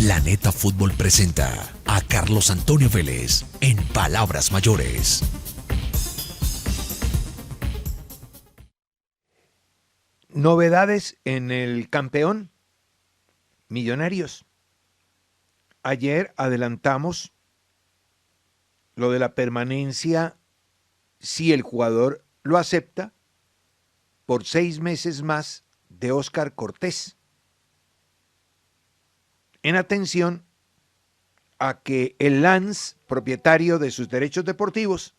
Planeta Fútbol presenta a Carlos Antonio Vélez en Palabras Mayores. Novedades en el campeón Millonarios. Ayer adelantamos lo de la permanencia, si el jugador lo acepta, por 6 meses más de Óscar Cortés. En atención a que el Lens, propietario de sus derechos deportivos,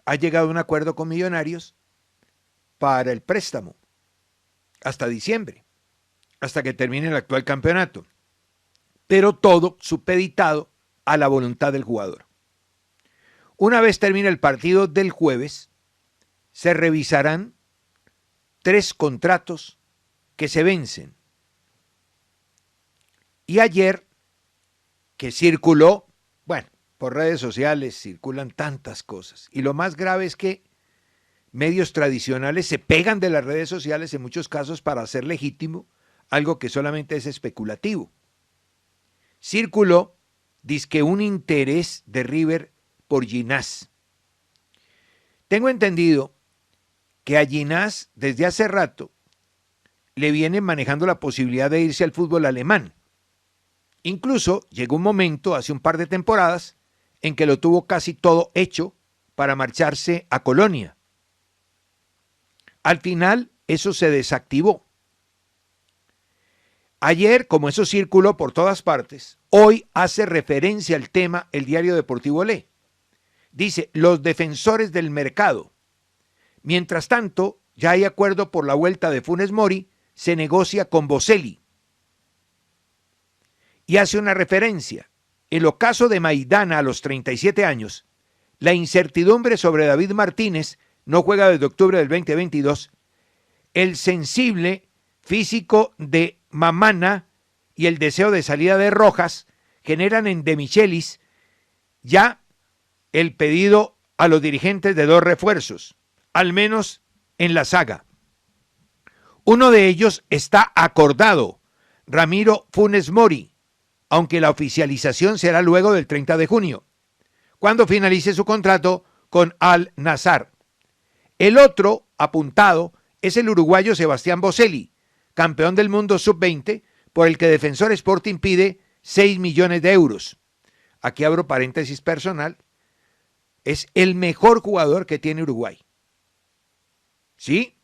ha llegado a un acuerdo con Millonarios para el préstamo hasta diciembre, hasta que termine el actual campeonato, pero todo supeditado a la voluntad del jugador. Una vez termine el partido del jueves, se revisarán 3 contratos que se vencen. Y ayer, que circuló, bueno, por redes sociales circulan tantas cosas, y lo más grave es que medios tradicionales se pegan de las redes sociales en muchos casos para hacer legítimo algo que solamente es especulativo. Circuló, dizque un interés de River por Ginás. Tengo entendido que a Ginás desde hace rato le vienen manejando la posibilidad de irse al fútbol alemán. Incluso llegó un momento, hace un par de temporadas, en que lo tuvo casi todo hecho para marcharse a Colonia. Al final, eso se desactivó. Ayer, como eso circuló por todas partes, hoy hace referencia al tema el diario Deportivo Le. Dice, los defensores del mercado. Mientras tanto, ya hay acuerdo por la vuelta de Funes Mori, se negocia con Boselli. Y hace una referencia. En el caso de Maidana a los 37 años, la incertidumbre sobre David Martínez, no juega desde octubre del 2022, el sensible físico de Mamana y el deseo de salida de Rojas generan en De Michelis ya el pedido a los dirigentes de 2 refuerzos, al menos en la saga. Uno de ellos está acordado, Ramiro Funes Mori, aunque la oficialización será luego del 30 de junio, cuando finalice su contrato con Al Nassr. El otro apuntado es el uruguayo Sebastián Boselli, campeón del mundo sub-20, por el que Defensor Sporting pide 6 millones de euros. Aquí abro paréntesis personal. Es el mejor jugador que tiene Uruguay. ¿Sí?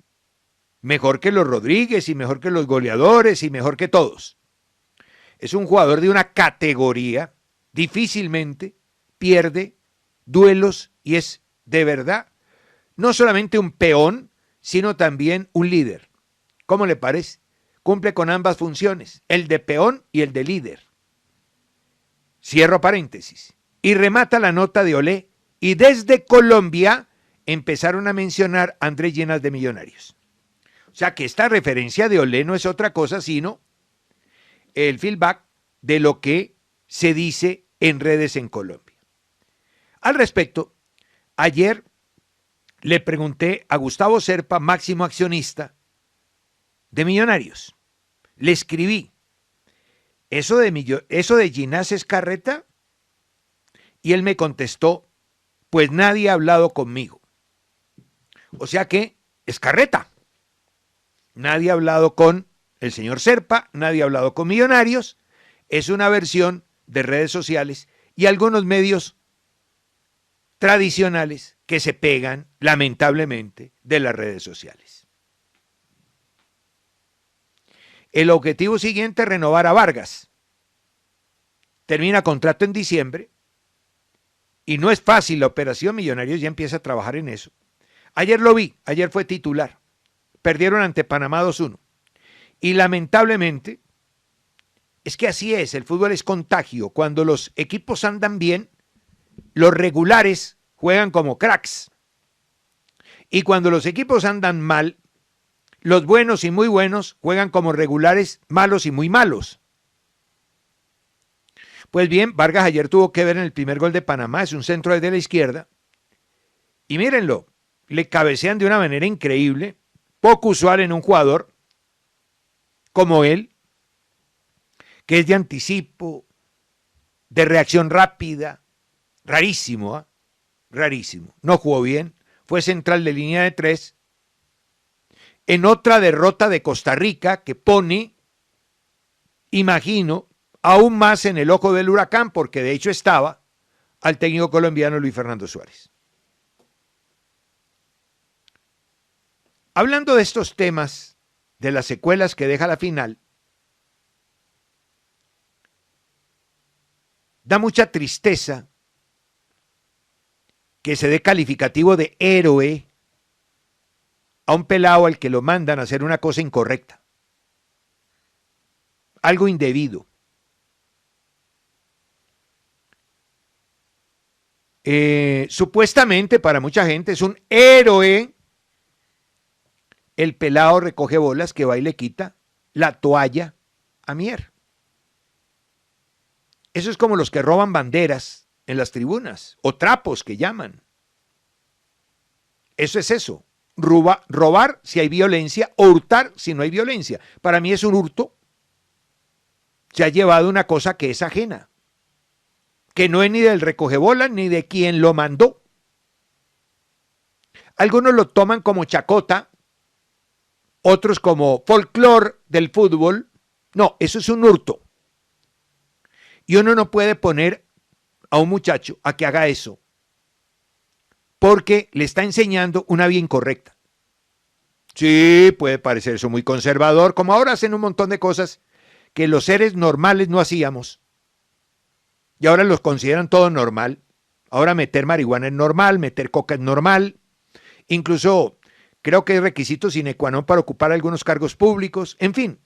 Mejor que los Rodríguez y mejor que los goleadores y mejor que todos. Es un jugador de una categoría, difícilmente pierde duelos y es de verdad no solamente un peón, sino también un líder. ¿Cómo le parece? Cumple con ambas funciones, el de peón y el de líder. Cierro paréntesis. Y remata la nota de Olé. Y desde Colombia empezaron a mencionar a Andrés Llenas de Millonarios. O sea que esta referencia de Olé no es otra cosa sino el feedback de lo que se dice en redes en Colombia. Al respecto, ayer le pregunté a Gustavo Serpa, máximo accionista de Millonarios. Le escribí, ¿eso de Ginás es carreta? Y él me contestó, pues nadie ha hablado conmigo. O sea que es carreta. Nadie ha hablado con el señor Serpa, nadie ha hablado con Millonarios. Es una versión de redes sociales y algunos medios tradicionales que se pegan, lamentablemente, de las redes sociales. El objetivo siguiente es renovar a Vargas. Termina contrato en diciembre y no es fácil la operación. Millonarios ya empieza a trabajar en eso. Ayer lo vi, ayer fue titular. Perdieron ante Panamá 2-1. Y lamentablemente, es que así es, el fútbol es contagio. Cuando los equipos andan bien, los regulares juegan como cracks. Y cuando los equipos andan mal, los buenos y muy buenos juegan como regulares, malos y muy malos. Pues bien, Vargas ayer tuvo que ver en el primer gol de Panamá, es un centro desde la izquierda. Y mírenlo, le cabecean de una manera increíble, poco usual en un jugador como él, que es de anticipo, de reacción rápida. Rarísimo, ¿eh? Rarísimo. No jugó bien, fue central de línea de 3. En otra derrota de Costa Rica que pone, imagino, aún más en el ojo del huracán, porque de hecho estaba, al técnico colombiano Luis Fernando Suárez. Hablando de estos temas, de las secuelas que deja la final, da mucha tristeza que se dé calificativo de héroe a un pelado al que lo mandan a hacer una cosa incorrecta, algo indebido. Supuestamente para mucha gente es un héroe el pelado recoge bolas que va y le quita la toalla a Mier. Eso es como los que roban banderas en las tribunas, o trapos que llaman. Eso es eso. Robar si hay violencia, o hurtar si no hay violencia. Para mí es un hurto. Se ha llevado una cosa que es ajena, que no es ni del recogebolas ni de quien lo mandó. Algunos lo toman como chacota, otros como folclor del fútbol. No, eso es un hurto. Y uno no puede poner a un muchacho a que haga eso, porque le está enseñando una vía incorrecta. Sí, puede parecer eso muy conservador, como ahora hacen un montón de cosas que los seres normales no hacíamos. Y ahora los consideran todo normal. Ahora meter marihuana es normal, meter coca es normal. Incluso creo que es requisito sine qua non para ocupar algunos cargos públicos. En fin,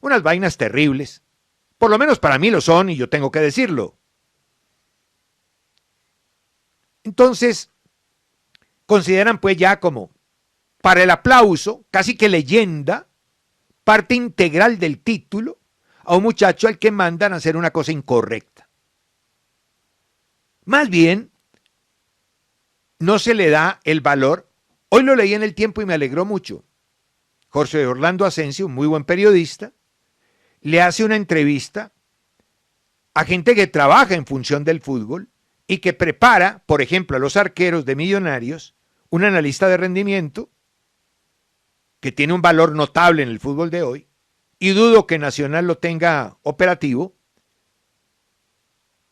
unas vainas terribles. Por lo menos para mí lo son y yo tengo que decirlo. Entonces, consideran pues ya como, para el aplauso, casi que leyenda, parte integral del título, a un muchacho al que mandan a hacer una cosa incorrecta. Más bien, no se le da el valor. Hoy lo leí en El Tiempo y me alegró mucho. Jorge Orlando Asensio, muy buen periodista, le hace una entrevista a gente que trabaja en función del fútbol y que prepara, por ejemplo, a los arqueros de Millonarios, un analista de rendimiento que tiene un valor notable en el fútbol de hoy, y dudo que Nacional lo tenga operativo.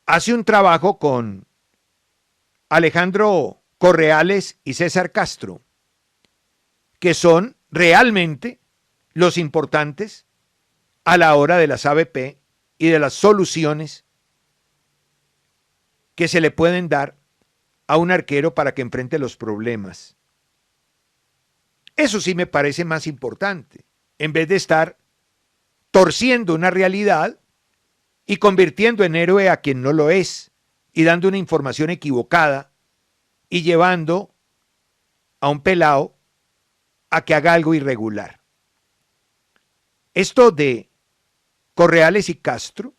Hace un trabajo con Alejandro Correales y César Castro, que son realmente los importantes a la hora de las ABP y de las soluciones que se le pueden dar a un arquero para que enfrente los problemas. Eso sí me parece más importante, en vez de estar torciendo una realidad y convirtiendo en héroe a quien no lo es, y dando una información equivocada y llevando a un pelao a que haga algo irregular. Esto de Correales y Castro,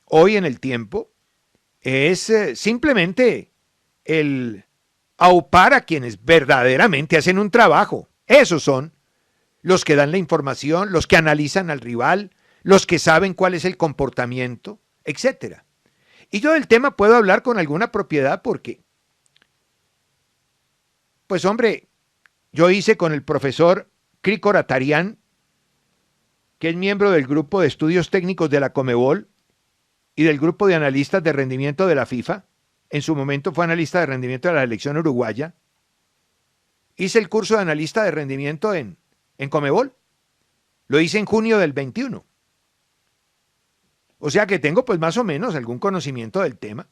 hoy en El Tiempo, es simplemente el aupar a quienes verdaderamente hacen un trabajo. Esos son los que dan la información, los que analizan al rival, los que saben cuál es el comportamiento, etc. Y yo del tema puedo hablar con alguna propiedad porque, pues hombre, yo hice con el profesor Krikor Atarian, que es miembro del grupo de estudios técnicos de la Conmebol y del grupo de analistas de rendimiento de la FIFA. En su momento fue analista de rendimiento de la selección uruguaya. Hice el curso de analista de rendimiento en Conmebol. Lo hice en junio del 21. O sea que tengo pues más o menos algún conocimiento del tema.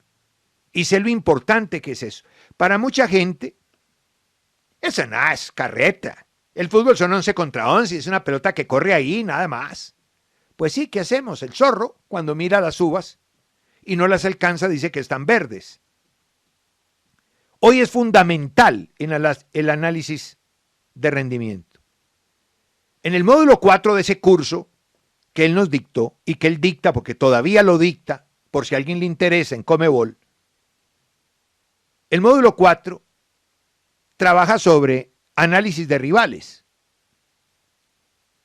Y sé lo importante que es eso. Para mucha gente, eso nada es carreta. El fútbol son 11 contra 11, es una pelota que corre ahí, nada más. Pues sí, ¿qué hacemos? El zorro, cuando mira las uvas y no las alcanza, dice que están verdes. Hoy es fundamental en el análisis de rendimiento. En el módulo 4 de ese curso que él nos dictó y que él dicta porque todavía lo dicta, por si a alguien le interesa en Conmebol, el módulo 4 trabaja sobre análisis de rivales.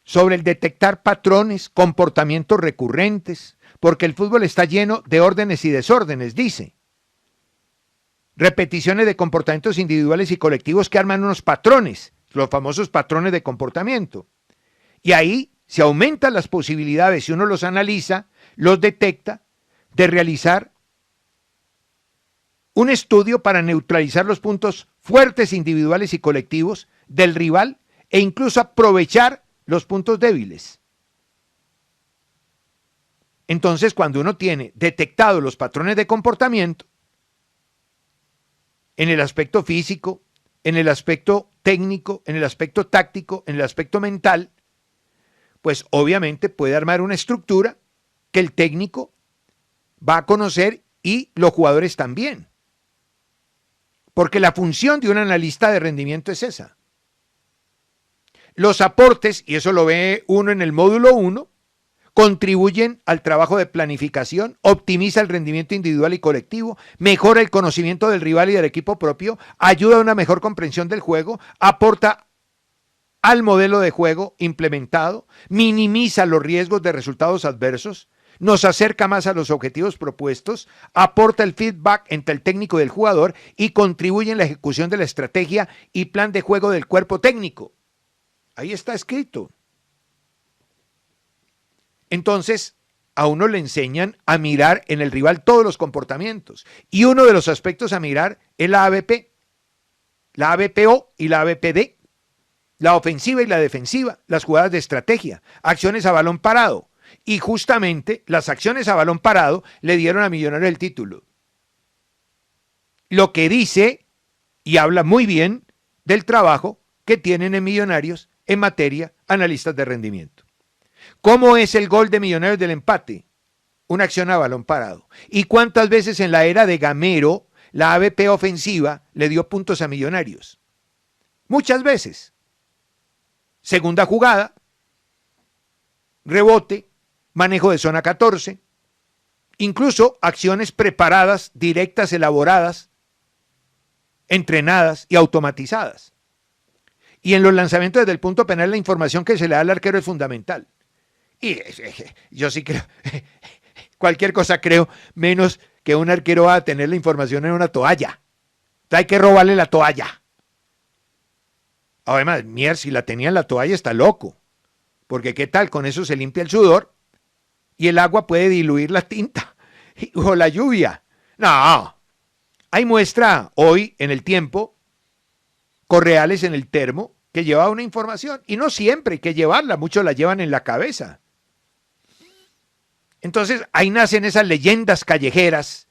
sobre el detectar patrones, comportamientos recurrentes, porque el fútbol está lleno de órdenes y desórdenes, dice. Repeticiones de comportamientos individuales y colectivos que arman unos patrones, los famosos patrones de comportamiento. Y ahí se aumentan las posibilidades, si uno los analiza, los detecta, de realizar un estudio para neutralizar los puntos fuertes individuales y colectivos del rival e incluso aprovechar los puntos débiles. Entonces, cuando uno tiene detectados los patrones de comportamiento, en el aspecto físico, en el aspecto técnico, en el aspecto táctico, en el aspecto mental, pues obviamente puede armar una estructura que el técnico va a conocer y los jugadores también. Porque la función de un analista de rendimiento es esa. Los aportes, y eso lo ve uno en el módulo 1, contribuyen al trabajo de planificación, optimiza el rendimiento individual y colectivo, mejora el conocimiento del rival y del equipo propio, ayuda a una mejor comprensión del juego, aporta al modelo de juego implementado, minimiza los riesgos de resultados adversos, nos acerca más a los objetivos propuestos, aporta el feedback entre el técnico y el jugador y contribuye en la ejecución de la estrategia y plan de juego del cuerpo técnico. Ahí está escrito. Entonces, a uno le enseñan a mirar en el rival todos los comportamientos. Y uno de los aspectos a mirar es la ABP, la ABPO y la ABPD, la ofensiva y la defensiva, las jugadas de estrategia, acciones a balón parado. Y justamente las acciones a balón parado le dieron a Millonarios el título. Lo que dice y habla muy bien del trabajo que tienen en Millonarios en materia analistas de rendimiento. ¿Cómo es el gol de Millonarios del empate? Una acción a balón parado. ¿Y cuántas veces en la era de Gamero la ABP ofensiva le dio puntos a Millonarios? Muchas veces. Segunda jugada, rebote, manejo de zona 14, incluso acciones preparadas, directas, elaboradas, entrenadas y automatizadas. Y en los lanzamientos desde el punto penal la información que se le da al arquero es fundamental. Y yo sí creo, cualquier cosa creo, menos que un arquero va a tener la información en una toalla. Entonces hay que robarle la toalla. Además, Mier, si la tenía en la toalla está loco. Porque qué tal, con eso se limpia el sudor y el agua puede diluir la tinta o la lluvia. No, hay muestra hoy en el Tiempo, Correales en el Termo, que lleva una información y no siempre hay que llevarla, muchos la llevan en la cabeza. Entonces ahí nacen esas leyendas callejeras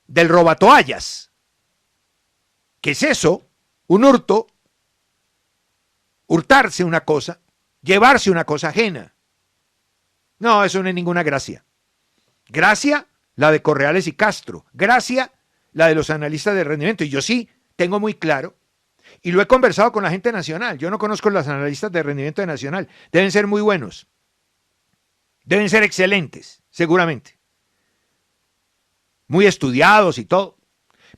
del robatoallas. ¿Qué es eso? Un hurto, hurtarse una cosa, llevarse una cosa ajena. No, eso no es ninguna gracia. Gracia, la de Correales y Castro. Gracia, la de los analistas de rendimiento. Y yo sí tengo muy claro, y lo he conversado con la gente nacional. Yo no conozco los analistas de rendimiento de Nacional. Deben ser muy buenos. Deben ser excelentes, seguramente. Muy estudiados y todo.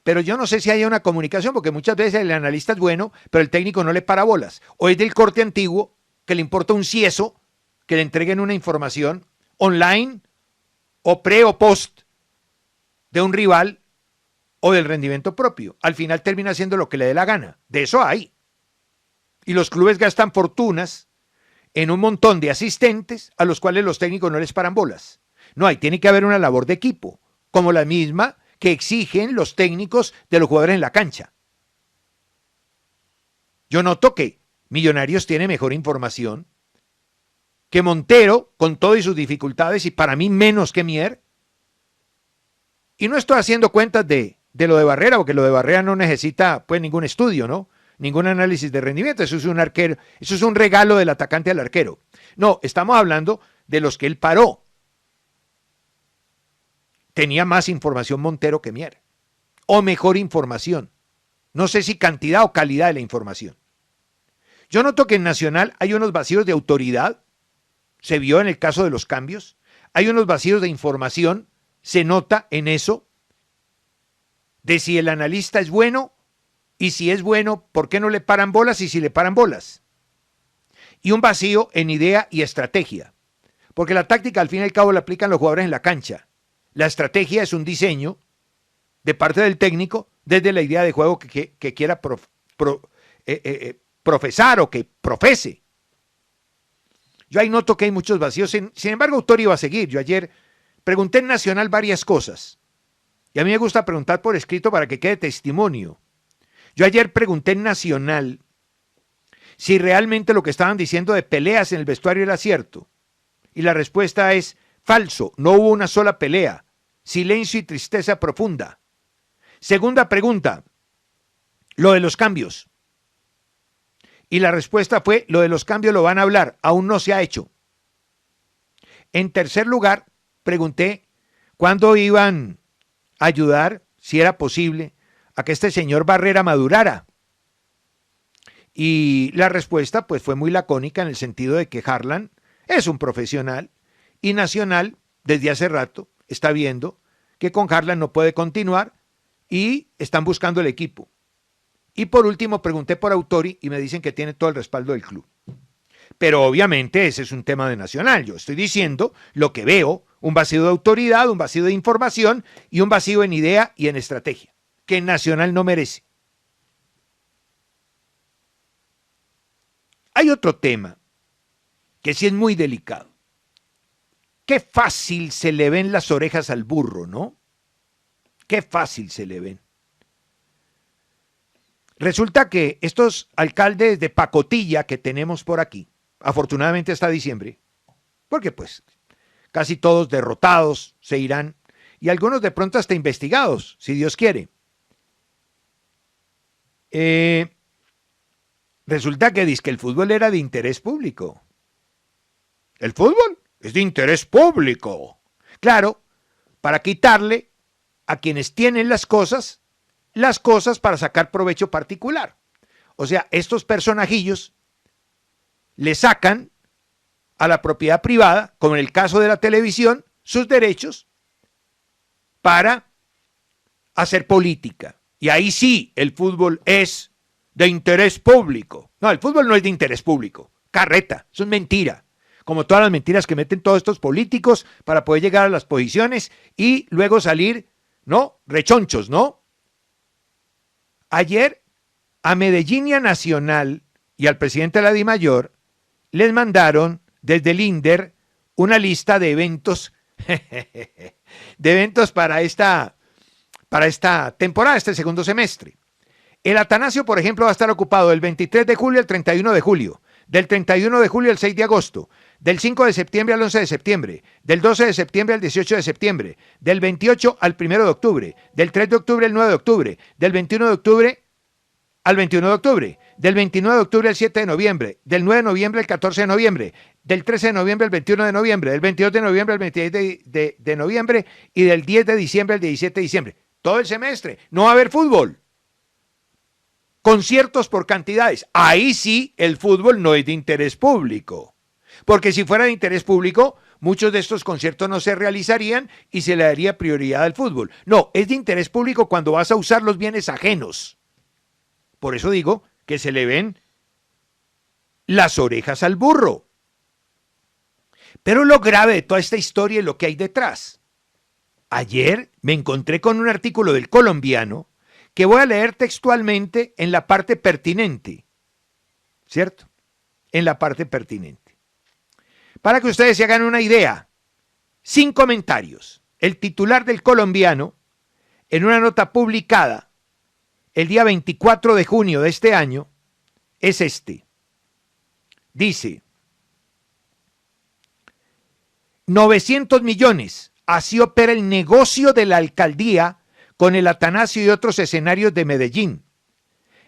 Pero yo no sé si haya una comunicación, porque muchas veces el analista es bueno, pero el técnico no le para bolas. O es del corte antiguo, que le importa un cieso, que le entreguen una información online, o pre o post, de un rival, o del rendimiento propio. Al final termina haciendo lo que le dé la gana. De eso hay. Y los clubes gastan fortunas en un montón de asistentes a los cuales los técnicos no les paran bolas. No, ahí tiene que haber una labor de equipo, como la misma que exigen los técnicos de los jugadores en la cancha. Yo noto que Millonarios tiene mejor información, que Montero, con todo y sus dificultades, y para mí menos que Mier. Y no estoy haciendo cuentas de lo de Barrera, porque lo de Barrera no necesita pues ningún estudio, ¿no? Ningún análisis de rendimiento, eso es un arquero, eso es un regalo del atacante al arquero. No, estamos hablando de los que él paró. Tenía más información Montero que Mier, o mejor información. No sé si cantidad o calidad de la información. Yo noto que en Nacional hay unos vacíos de autoridad, se vio en el caso de los cambios, hay unos vacíos de información, se nota en eso, de si el analista es bueno. Y si es bueno, ¿por qué no le paran bolas? Y si le paran bolas. y un vacío en idea y estrategia. Porque la táctica al fin y al cabo la aplican los jugadores en la cancha. La estrategia es un diseño de parte del técnico desde la idea de juego que quiera profesar o que profese. Yo ahí noto que hay muchos vacíos. Sin embargo, Autori va a seguir. Yo ayer pregunté en Nacional varias cosas. Y a mí me gusta preguntar por escrito para que quede testimonio. Yo ayer pregunté en Nacional si realmente lo que estaban diciendo de peleas en el vestuario era cierto. Y la respuesta es falso. No hubo una sola pelea. Silencio y tristeza profunda. Segunda pregunta, lo de los cambios. Y la respuesta fue, lo de los cambios lo van a hablar, aún no se ha hecho. En tercer lugar, pregunté cuándo iban a ayudar, si era posible, a que este señor Barrera madurara. Y la respuesta pues fue muy lacónica en el sentido de que Harlan es un profesional y Nacional desde hace rato está viendo que con Harlan no puede continuar y están buscando el equipo. Y por último pregunté por Autori y me dicen que tiene todo el respaldo del club. Pero obviamente ese es un tema de Nacional. Yo estoy diciendo lo que veo, un vacío de autoridad, un vacío de información y un vacío en idea y en estrategia, que Nacional no merece. Hay otro tema que sí es muy delicado. Qué fácil se le ven las orejas al burro, ¿no? Qué fácil se le ven. Resulta que estos alcaldes de pacotilla que tenemos por aquí, afortunadamente hasta diciembre, porque pues casi todos derrotados se irán y algunos de pronto hasta investigados, si Dios quiere. Resulta que dice que el fútbol era de interés público. El fútbol es de interés público. Claro, para quitarle a quienes tienen las cosas para sacar provecho particular. O sea, estos personajillos le sacan a la propiedad privada, como en el caso de la televisión, sus derechos para hacer política. Y ahí sí, el fútbol es de interés público. No, el fútbol no es de interés público. Carreta, eso es mentira. Como todas las mentiras que meten todos estos políticos para poder llegar a las posiciones y luego salir, ¿no? Rechonchos, ¿no? Ayer a Medellín y a Nacional y al presidente de la DIMAYOR les mandaron desde el INDER una lista de eventos, para esta temporada, este segundo semestre. El Atanasio, por ejemplo, va a estar ocupado del 23 de julio al 31 de julio, del 31 de julio al 6 de agosto, del 5 de septiembre al 11 de septiembre, del 12 de septiembre al 18 de septiembre, del 28 al 1 de octubre, del 3 de octubre al 9 de octubre, del 21 de octubre al 21 de octubre, del 29 de octubre al 7 de noviembre, del 9 de noviembre al 14 de noviembre, del 13 de noviembre al 21 de noviembre, del 22 de noviembre al 26 de noviembre y del 10 de diciembre al 17 de diciembre. Todo el semestre. No va a haber fútbol. Conciertos por cantidades. Ahí sí el fútbol no es de interés público. Porque si fuera de interés público, muchos de estos conciertos no se realizarían y se le daría prioridad al fútbol. No, es de interés público cuando vas a usar los bienes ajenos. Por eso digo que se le ven las orejas al burro. Pero lo grave de toda esta historia es lo que hay detrás. Ayer me encontré con un artículo del Colombiano que voy a leer textualmente en la parte pertinente, ¿cierto? En la parte pertinente. Para que ustedes se hagan una idea, sin comentarios, el titular del Colombiano, en una nota publicada el día 24 de junio de este año, es este. Dice, 900 millones, así opera el negocio de la alcaldía con el Atanasio y otros escenarios de Medellín.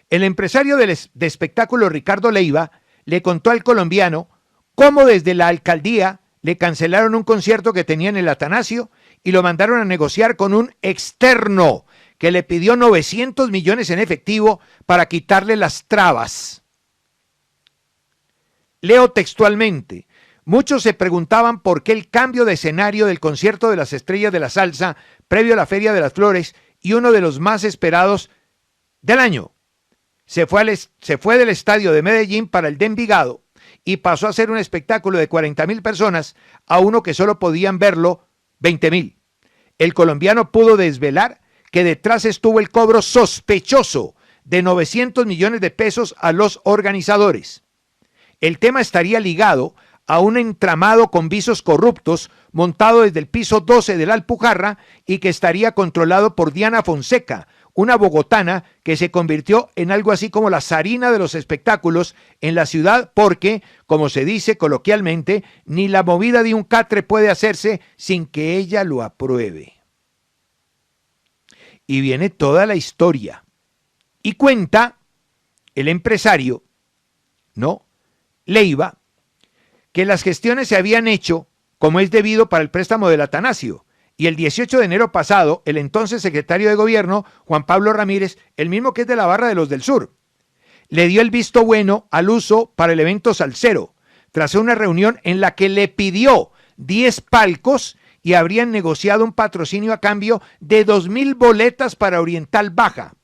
El empresario de espectáculo Ricardo Leiva le contó al Colombiano cómo desde la alcaldía le cancelaron un concierto que tenía en el Atanasio y lo mandaron a negociar con un externo que le pidió 900 millones en efectivo para quitarle las trabas. Leo textualmente. Muchos se preguntaban por qué el cambio de escenario del concierto de las Estrellas de la Salsa previo a la Feria de las Flores y uno de los más esperados del año. Se fue del estadio de Medellín para el de Envigado y pasó a ser un espectáculo de 40.000 personas a uno que solo podían verlo 20.000. El colombiano pudo desvelar que detrás estuvo el cobro sospechoso de 900 millones de pesos a los organizadores. El tema estaría ligado a un entramado con visos corruptos montado desde el piso 12 de la Alpujarra y que estaría controlado por Diana Fonseca, una bogotana que se convirtió en algo así como la zarina de los espectáculos en la ciudad porque, como se dice coloquialmente, ni la movida de un catre puede hacerse sin que ella lo apruebe. Y viene toda la historia. Y cuenta el empresario, ¿no?, Leiva, que las gestiones se habían hecho como es debido para el préstamo del Atanasio. Y el 18 de enero pasado, el entonces secretario de Gobierno, Juan Pablo Ramírez, el mismo que es de la Barra de los del Sur, le dio el visto bueno al uso para el evento Salsero, tras una reunión en la que le pidió 10 palcos y habrían negociado un patrocinio a cambio de 2.000 boletas para Oriental Baja.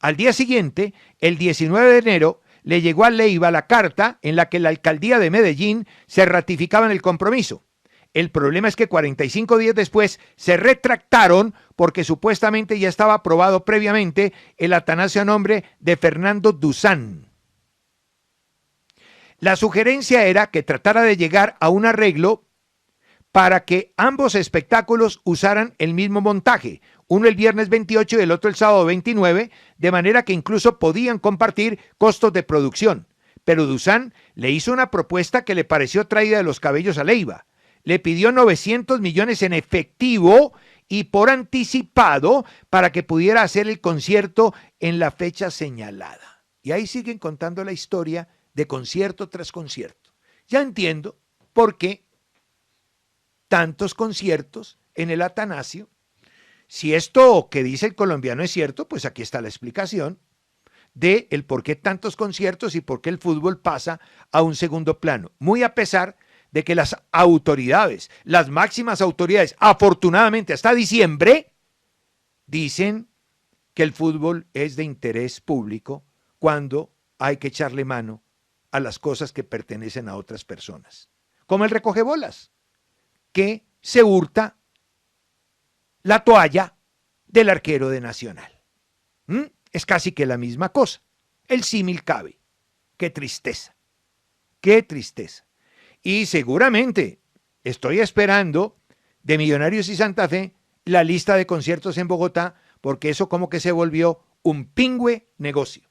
Al día siguiente, el 19 de enero, le llegó a Leiva la carta en la que la alcaldía de Medellín se ratificaba en el compromiso. El problema es que 45 días después se retractaron porque supuestamente ya estaba aprobado previamente el Atanasio a nombre de Fernando Duzán. La sugerencia era que tratara de llegar a un arreglo para que ambos espectáculos usaran el mismo montaje, uno el viernes 28 y el otro el sábado 29, de manera que incluso podían compartir costos de producción. Pero Duzán le hizo una propuesta que le pareció traída de los cabellos a Leiva. Le pidió 900 millones en efectivo y por anticipado para que pudiera hacer el concierto en la fecha señalada. Y ahí siguen contando la historia de concierto tras concierto. Ya entiendo por qué tantos conciertos en el Atanasio. Si esto que dice el colombiano es cierto, pues aquí está la explicación de el por qué tantos conciertos y por qué el fútbol pasa a un segundo plano. Muy a pesar de que las autoridades, las máximas autoridades, afortunadamente hasta diciembre, dicen que el fútbol es de interés público cuando hay que echarle mano a las cosas que pertenecen a otras personas. Como el recogebolas, que se hurta la toalla del arquero de Nacional. Es casi que la misma cosa. El símil cabe. Qué tristeza. Qué tristeza. Y seguramente estoy esperando de Millonarios y Santa Fe la lista de conciertos en Bogotá, porque eso como que se volvió un pingüe negocio.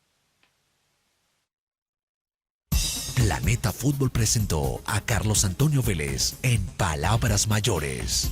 Planeta Fútbol presentó a Carlos Antonio Vélez en Palabras Mayores.